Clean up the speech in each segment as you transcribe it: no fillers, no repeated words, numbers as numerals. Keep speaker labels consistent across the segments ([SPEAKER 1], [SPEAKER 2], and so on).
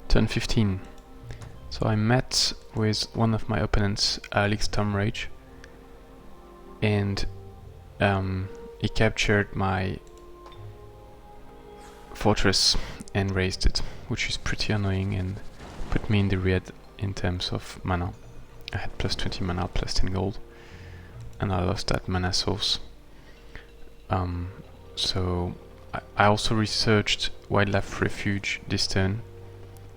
[SPEAKER 1] Turn 15. So I met with one of my opponents, AlXStormrage, and he captured my fortress and raised it, which is pretty annoying and put me in the red in terms of mana. I had plus 20 mana, plus 10 gold, and I lost that mana source. So I also researched Wildlife Refuge this turn,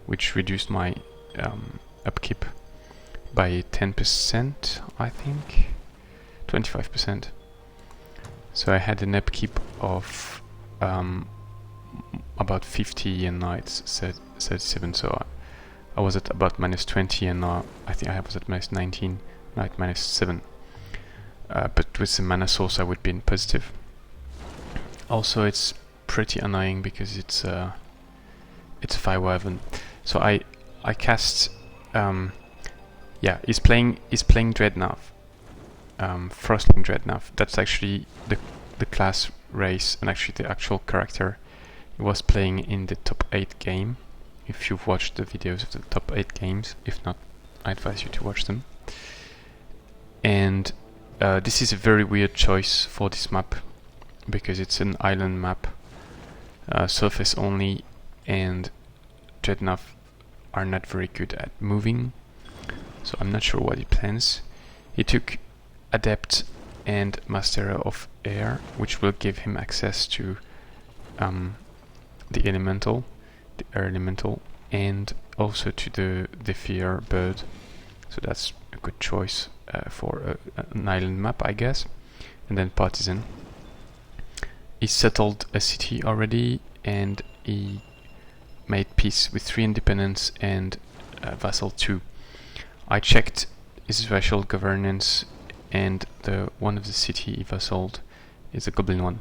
[SPEAKER 1] which reduced my upkeep by 10%, I think, 25%. So I had an upkeep of about 50 and now it's 37, so I was at about minus 20 and now I think I was at minus 19, now at minus 7. But with the mana source I would be in positive. Also it's pretty annoying because it's a Fire Wyvern. So I cast he's playing Dreadnought, Frostling Dreadnought. That's actually the class race and actually the actual character. He was playing in the top 8 game. If you've watched the videos of the top 8 games, if not, I advise you to watch them. And this is a very weird choice for this map because it's an island map, surface only, and Dreadnought are not very good at moving, so I'm not sure what he plans. He took Adept and Master of Air, which will give him access to the elemental, the air elemental, and also to the fear bird. So that's a good choice for an island map, I guess. And then Partisan. He settled a city already, and he made peace with 3 independents and vassal 2. I checked his special governance, and the one of the city he vassaled is a goblin one.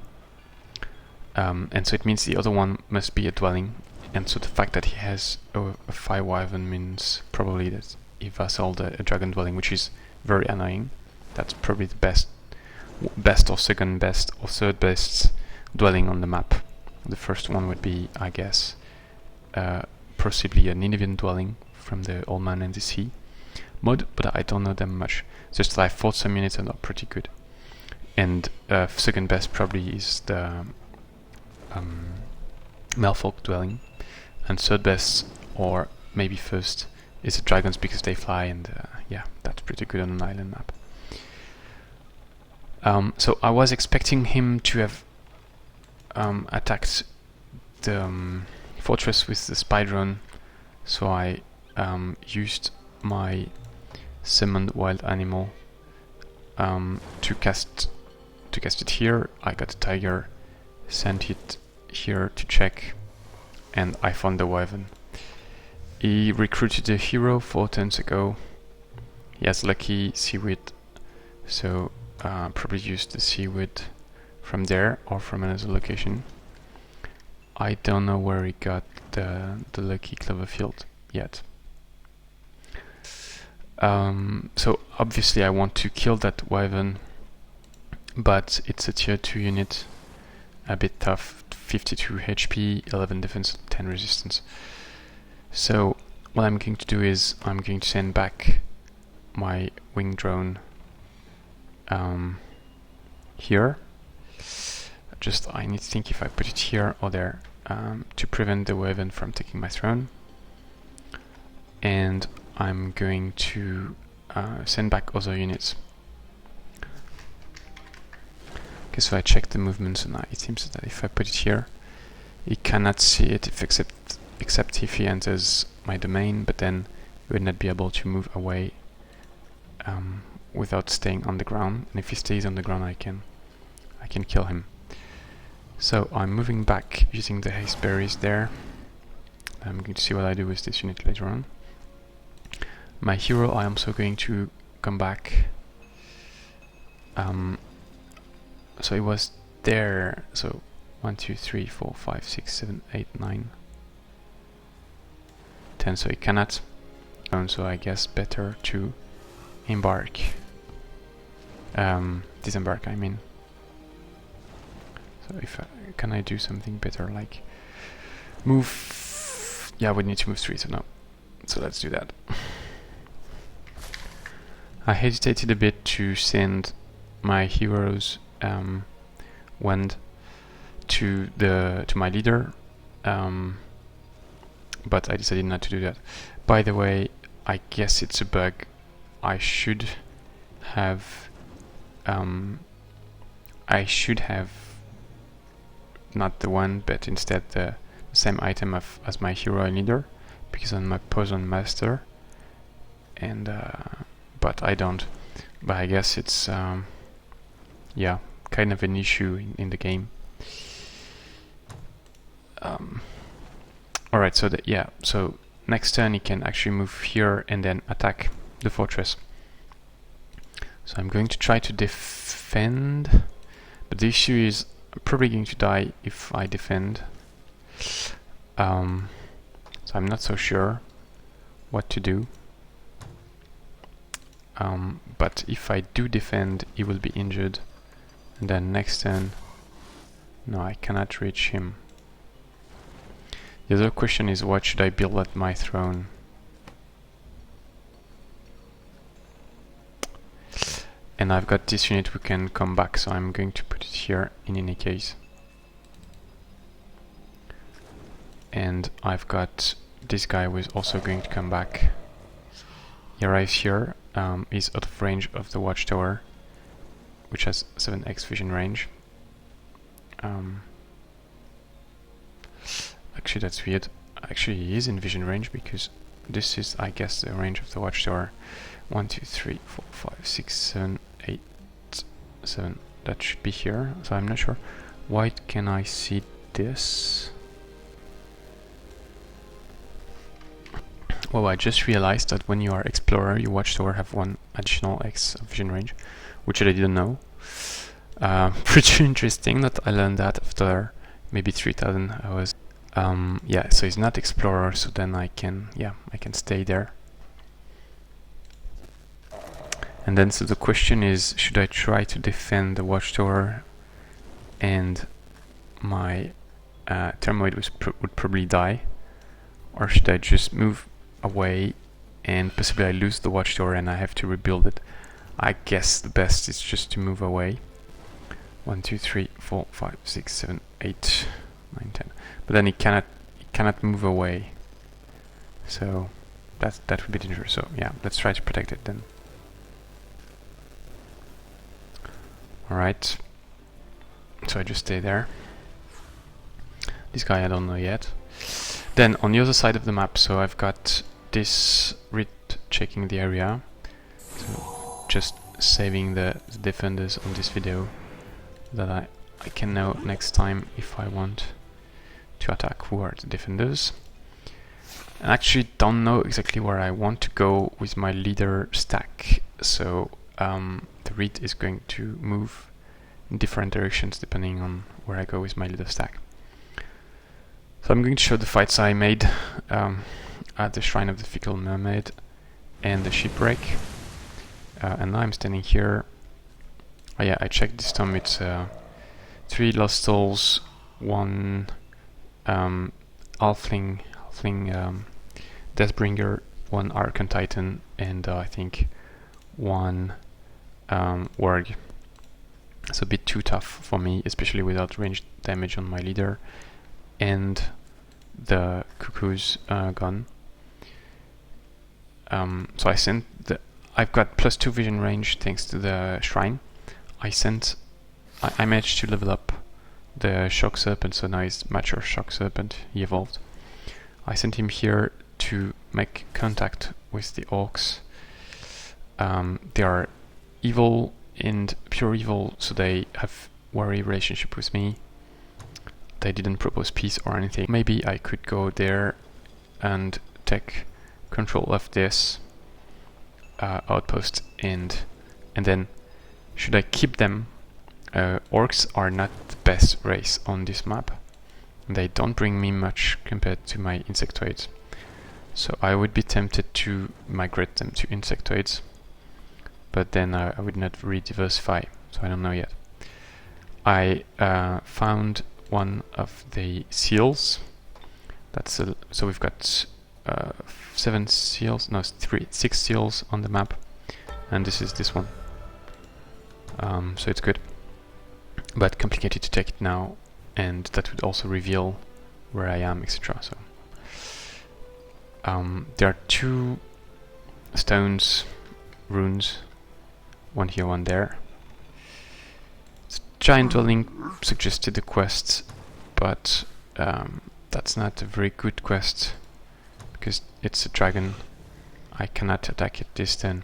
[SPEAKER 1] And so it means the other one must be a dwelling, and so the fact that he has a Fire Wyvern means probably that he vassaled a dragon dwelling, which is very annoying. That's probably the best or second best or third best dwelling on the map. The first one would be, I guess, possibly a Ninevian dwelling from the Old Man and the Sea mod, but I don't know them much. Just that I fought some units and are pretty good. And second best probably is the Merfolk dwelling, and third best, or maybe first, is the dragons because they fly, and yeah, that's pretty good on an island map. So I was expecting him to have attacked the fortress with the spy drone, so I used my summoned wild animal to cast it here. I got a tiger, sent it here to check, and I found the wyvern. He recruited a hero 4 turns ago. He has lucky seaweed, so probably used the seaweed from there or from another location. I don't know where he got the lucky Cloverfield yet. So obviously I want to kill that wyvern, but it's a tier 2 unit, a bit tough, 52 HP, 11 defense, 10 resistance. So what I'm going to do is I'm going to send back my wing drone here. Just I need to think if I put it here or there to prevent the wyvern from taking my throne. And I'm going to send back other units. Okay, so I checked the movements, and it seems that if I put it here, he cannot see it except if he enters my domain, but then he would not be able to move away without staying on the ground. And if he stays on the ground, I can kill him. So I'm moving back using the haste berries there. I'm going to see what I do with this unit later on. My hero, I am also going to come back. So it was there. So 1, 2, 3, 4, 5, 6, 7, 8, 9, 10. So he cannot. So I guess better to embark. Disembark, I mean. So if can I do something better, like move yeah, we need to move 3, so no. So let's do that. I hesitated a bit to send my heroes wand to my leader, but I decided not to do that. By the way, I guess it's a bug. I should have not the one, but instead the same item as my hero and leader, because on my poison master, and but I don't. But I guess it's yeah, kind of an issue in the game. Alright, so yeah, so next turn he can actually move here and then attack the fortress. So I'm going to try to defend, but the issue is I'm probably going to die if I defend. So I'm not so sure what to do. But if I do defend, he will be injured, and then next turn, no, I cannot reach him. The other question is, what should I build at my throne? And I've got this unit who can come back, so I'm going to put it here in any case. And I've got this guy who is also going to come back. He arrives here, he's out of range of the watchtower, which has 7x vision range. Actually, that's weird. Actually, he is in vision range because this is, I guess, the range of the watchtower. 1, 2, 3, 4, 5, 6, 7, 8, 7. That should be here, so I'm not sure. Why can I see this? Well, I just realized that when you are explorer, your watchtower have 1 additional X of vision range, which I didn't know. Pretty interesting that I learned that after maybe 3000 hours. Yeah, so he's not explorer, so then I can stay there. And then so the question is, should I try to defend the watchtower and my Thermoid would probably die, or should I just move away and possibly I lose the watchtower and I have to rebuild it? I guess the best is just to move away. 1, 2, 3, 4, 5, 6, 7, 8, 9, 10. But then he cannot move away, so that would be dangerous. So yeah, let's try to protect it then. Alright, so I just stay there. This guy I don't know yet. Then on the other side of the map, so I've got this Rit checking the area, so just saving the defenders on this video, that I can know next time if I want to attack who are the defenders. I actually don't know exactly where I want to go with my leader stack, so the Rit is going to move in different directions depending on where I go with my leader stack. So I'm going to show the fights I made at the Shrine of the Fickle Mermaid and the Shipwreck. And now I'm standing here. Oh yeah, I checked this time, it's 3 Lost Souls, 1 Halfling Deathbringer, 1 Archon Titan, and I think 1 Warg. It's a bit too tough for me, especially without ranged damage on my leader and the Cuckoo's gun. So I sent I've got +2 vision range thanks to the shrine. I managed to level up the Shock Serpent, so now he's mature Shock Serpent, he evolved. I sent him here to make contact with the orcs. They are evil and pure evil, so they have wary relationship with me. They didn't propose peace or anything. Maybe I could go there and take control of this outpost, and then should I keep them? Orcs are not the best race on this map. They don't bring me much compared to my insectoids, so I would be tempted to migrate them to insectoids, but then I would not re-diversify, so I don't know yet. I found one of the seals So we've got 7 seals, no, 6 seals on the map, and this is this one. So it's good, but complicated to take it now, and that would also reveal where I am, etc. So there are 2 stones, runes, one here, one there. Giant dwelling suggested a quest, but that's not a very good quest because it's a dragon. I cannot attack it this turn,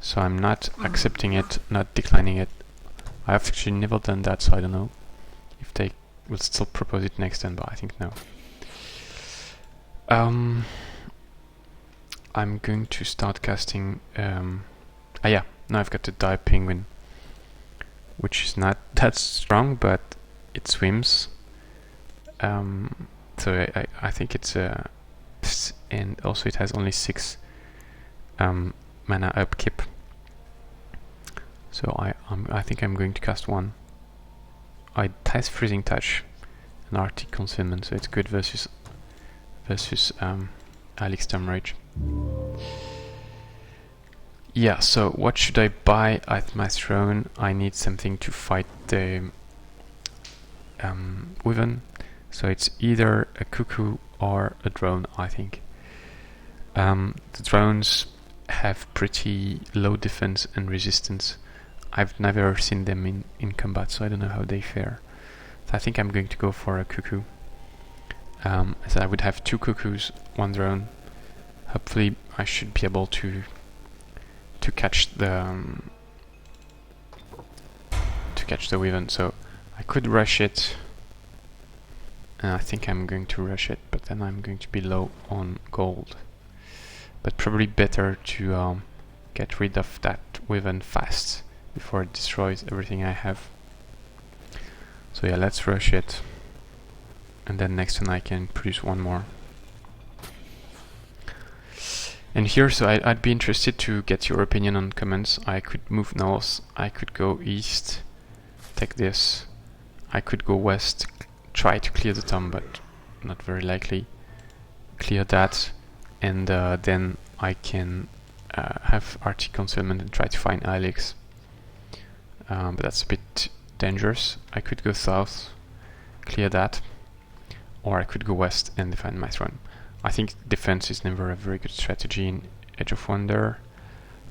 [SPEAKER 1] so I'm not accepting it, not declining it. I've actually never done that, so I don't know if they will still propose it next turn, but I think no. I'm going to start casting. Yeah, now I've got the Dire Penguin, which is not that strong, but it swims. So I think it's and also it has only 6 mana upkeep. So I think I'm going to cast one. It has Freezing Touch and Arctic Concealment, so it's good versus AlXStormrage. Yeah, so what should I buy at my throne? I need something to fight the Wyvern. So it's either a Cuckoo or a drone, I think. The drones have pretty low defense and resistance. I've never seen them in combat, so I don't know how they fare. So I think I'm going to go for a Cuckoo. So I would have 2 Cuckoos, 1 drone. Hopefully I should be able to catch the Wyvern. So I could rush it. And I think I'm going to rush it, but then I'm going to be low on gold. But probably better to get rid of that Wyvern fast before it destroys everything I have. So yeah, let's rush it. And then next turn I can produce 1 more. And here, so I'd be interested to get your opinion on comments. I could move north, I could go east, take this. I could go west, try to clear the tomb, but not very likely. Clear that, and then I can have Arctic Concealment and try to find AlX. But that's a bit dangerous. I could go south, clear that, or I could go west and defend my throne. I think defense is never a very good strategy in Age of Wonder,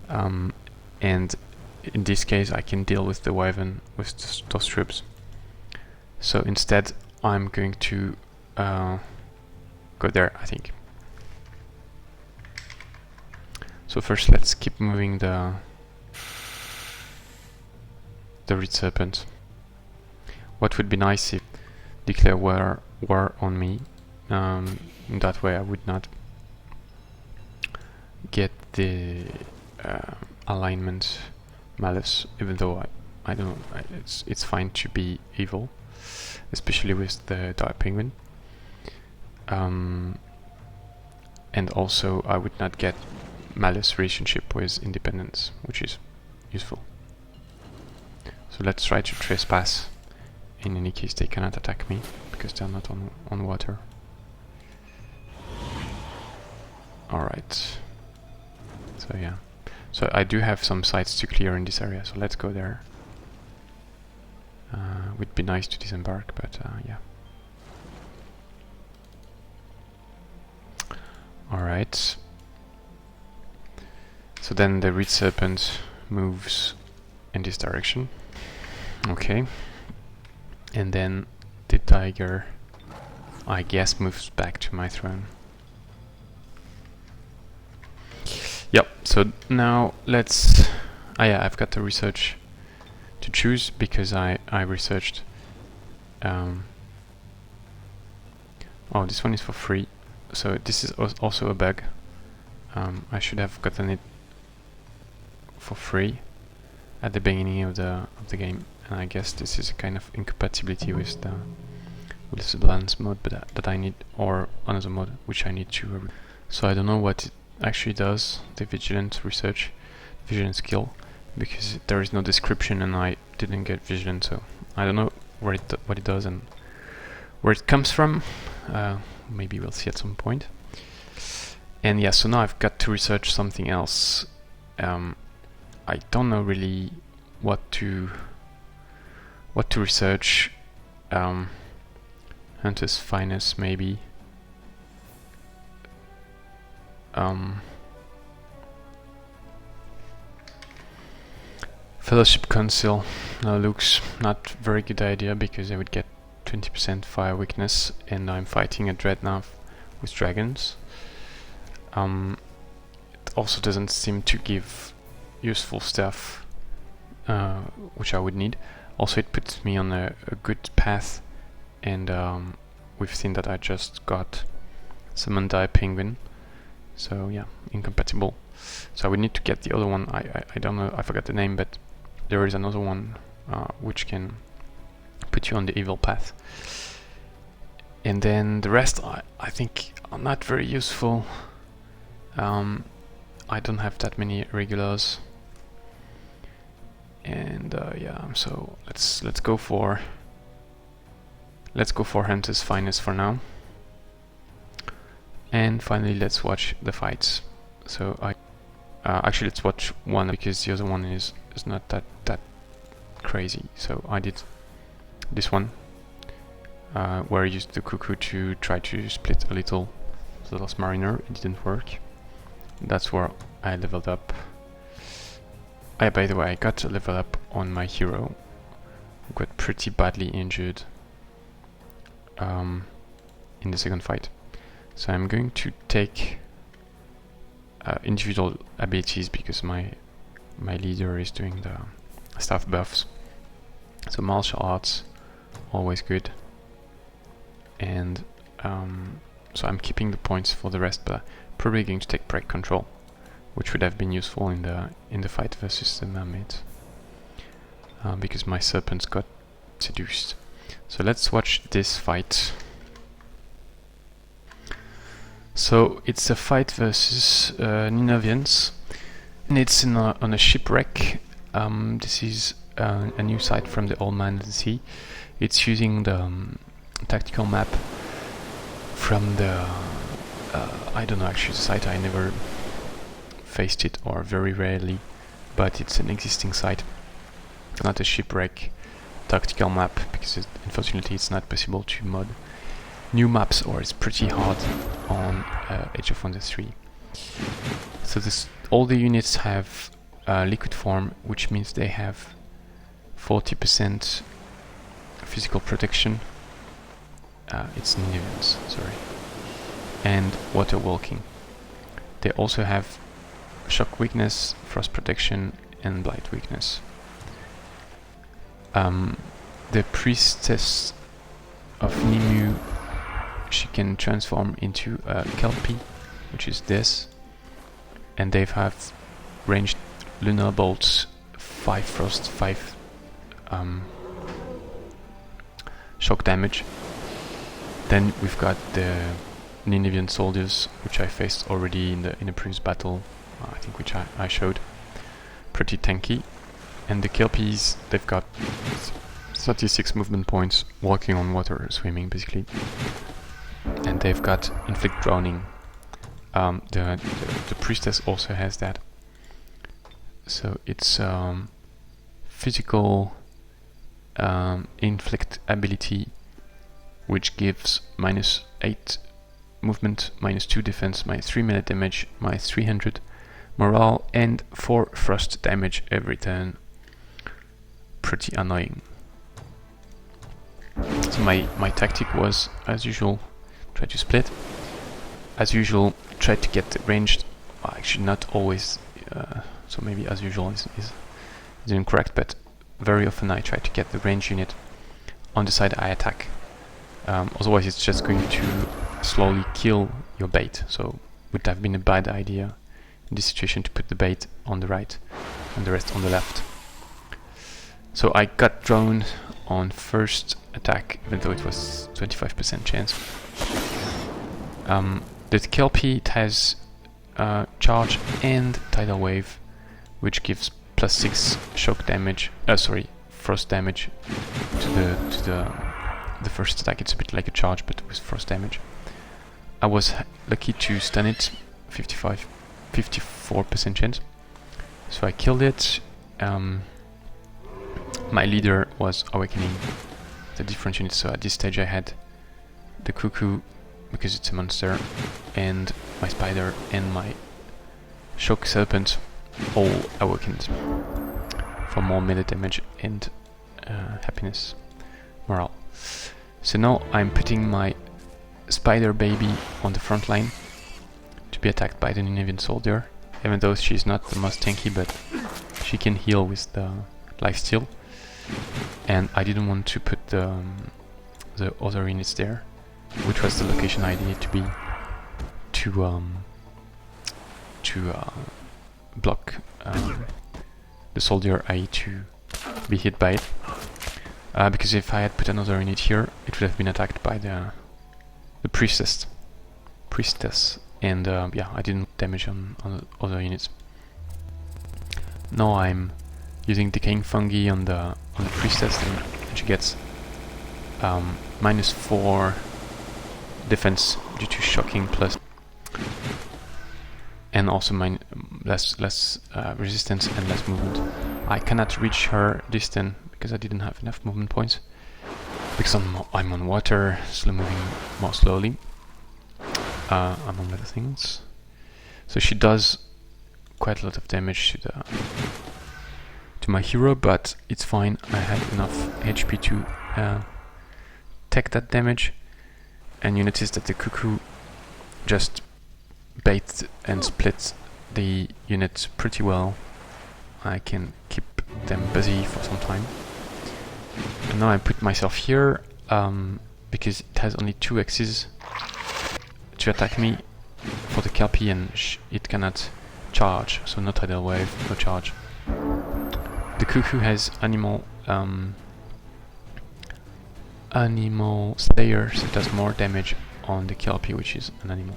[SPEAKER 1] and in this case I can deal with the Wyvern with those troops. So instead I'm going to go there, I think. So first let's keep moving the Red Serpent. What would be nice if declare war on me. In that way I would not get the alignment malus, even though I don't know, it's fine to be evil, especially with the Dire Penguin. And also I would not get malus relationship with independence, which is useful. So let's try to trespass. In any case they cannot attack me because they're not on water. Alright. So yeah. So I do have some sites to clear in this area, so let's go there. Would be nice to disembark, but yeah. Alright. So then the Red Serpent moves in this direction. Okay. And then the tiger, I guess, moves back to my throne. Yep, so now let's... yeah, I've got the research to choose because I researched... oh, this one is for free, so this is also a bug. I should have gotten it for free at the beginning of the game, and I guess this is a kind of incompatibility with the balance mode, but that I need, or another mode which I need to. So I don't know what it actually does, the vigilance skill, because there is no description and I didn't get vigilance, so I don't know what it does and where it comes from. maybe we'll see at some point. And yeah, so now I've got to research something else. I don't know really what to research. Hunter's Finest maybe. Fellowship Council looks not very good idea because I would get 20% fire weakness and I'm fighting a Dreadnought with dragons. It also doesn't seem to give useful stuff which I would need. Also it puts me on a good path, and we've seen that I just got Summon Die Penguin, so yeah, incompatible. So I would need to get the other one. I don't know, I forgot the name, but there is another one which can put you on the evil path. And then the rest I think are not very useful. I don't have that many regulars, and yeah, so let's go for Hunter's Finest for now. And finally, let's watch the fights. So actually let's watch one because the other one is not that crazy. So I did this one where I used the Cuckoo to try to split a little the Lost Mariner. It didn't work. That's where I leveled up. By the way, I got a level up on my hero, who got pretty badly injured in the second fight. So I'm going to take individual abilities because my leader is doing the staff buffs. So martial arts, always good. And so I'm keeping the points for the rest, but probably going to take break control, which would have been useful in the fight versus the mermaids, because my serpents got seduced. So let's watch this fight. So it's a fight versus Ninevians, and it's on a shipwreck. This is a new site from the Old Man of the Sea. It's using the tactical map from the I don't know actually the site. I never faced it, or very rarely, but it's an existing site, not a shipwreck tactical map, because unfortunately it's not possible to mod new maps, or it's pretty hard on Age of Wonders 3. So all the units have liquid form, which means they have 40% physical protection. It's Ninevians, sorry. And water walking. They also have shock weakness, frost protection, and blight weakness. The Priestess of Nimue, she can transform into a Kelpie, which is this, and they have ranged lunar bolts, 5 frost, 5 shock damage. Then we've got the Ninevian Soldiers, which I faced already in a previous battle, I think, which I showed. Pretty tanky. And the Kelpies, they've got 36 movement points, walking on water, swimming basically. And they've got Inflict Drowning. The Priestess also has that. So it's physical inflict ability, which gives -8 movement, -2 defense, -3 melee damage, -300 morale, and 4 frost damage every turn. Pretty annoying. So my tactic was, as usual, try to split. As usual, try to get ranged. Well, actually, not always. So maybe as usual is incorrect, but very often I try to get the range unit on the side I attack. Otherwise, it's just going to slowly kill your bait. So it would have been a bad idea in this situation to put the bait on the right and the rest on the left. So I got drawn on first attack, even though it was 25% chance. The Kelpie, it has charge and tidal wave, which gives +6 shock damage. Frost damage to the first attack. It's a bit like a charge, but with frost damage. I was lucky to stun it, 54% chance. So I killed it. My leader was awakening the different units, so at this stage I had the Cuckoo, because it's a monster, and my Spider and my Shock Serpent all awakened for more melee damage and happiness, morale. So now I'm putting my Spider Baby on the front line to be attacked by the Ninevian Soldier, even though she's not the most tanky, but she can heal with the lifesteal. And I didn't want to put the other units there, which was the location I needed to be to block the soldier AI to be hit by it. Because if I had put another unit here, it would have been attacked by the priestess, and yeah, I didn't damage on other units. Now I'm using decaying fungi on the priestess, and she gets -4 defense due to shocking, plus, and also less resistance and less movement. I cannot reach her this turn because I didn't have enough movement points, because I'm on water, moving more slowly, among other things. So she does quite a lot of damage to my hero, but it's fine. I had enough HP to take that damage. And you notice that the Cuckoo just bait and splits the unit pretty well. I can keep them busy for some time. And now I put myself here because it has only 2 X's to attack me for the Kelpie, and it cannot charge, so no tidal wave, no charge. The Cuckoo has animal Slayer, so it does more damage on the Kelpie, which is an animal.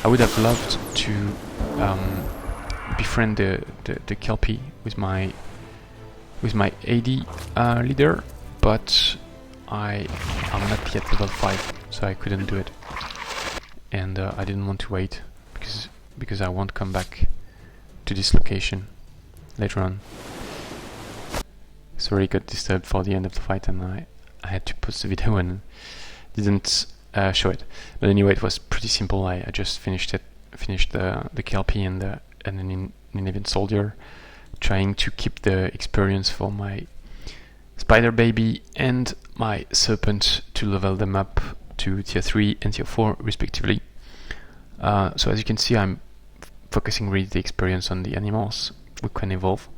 [SPEAKER 1] I would have loved to befriend the Kelpie with my AD leader, but I'm not yet level 5, so I couldn't do it, and I didn't want to wait because I won't come back to this location later on. Sorry, got disturbed for the end of the fight, and I had to pause the video and didn't show it. But anyway, it was pretty simple. I just finished the Kelpie and the Ninevian Soldier, trying to keep the experience for my Spider Baby and my Serpent to level them up to tier 3 and tier 4 respectively. So as you can see, I'm focusing really the experience on the animals who can evolve,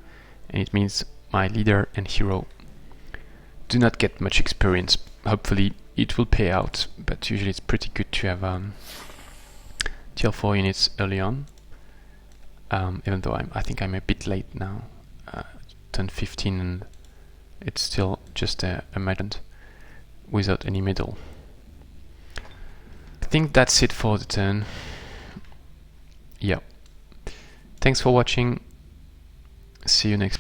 [SPEAKER 1] and it means my leader and hero do not get much experience. Hopefully it will pay out, but usually it's pretty good to have tier 4 units early on, even though I think I'm a bit late now, turn 15, and it's still just a magent without any medal. I think that's it for the turn. Yeah. Thanks for watching. See you next.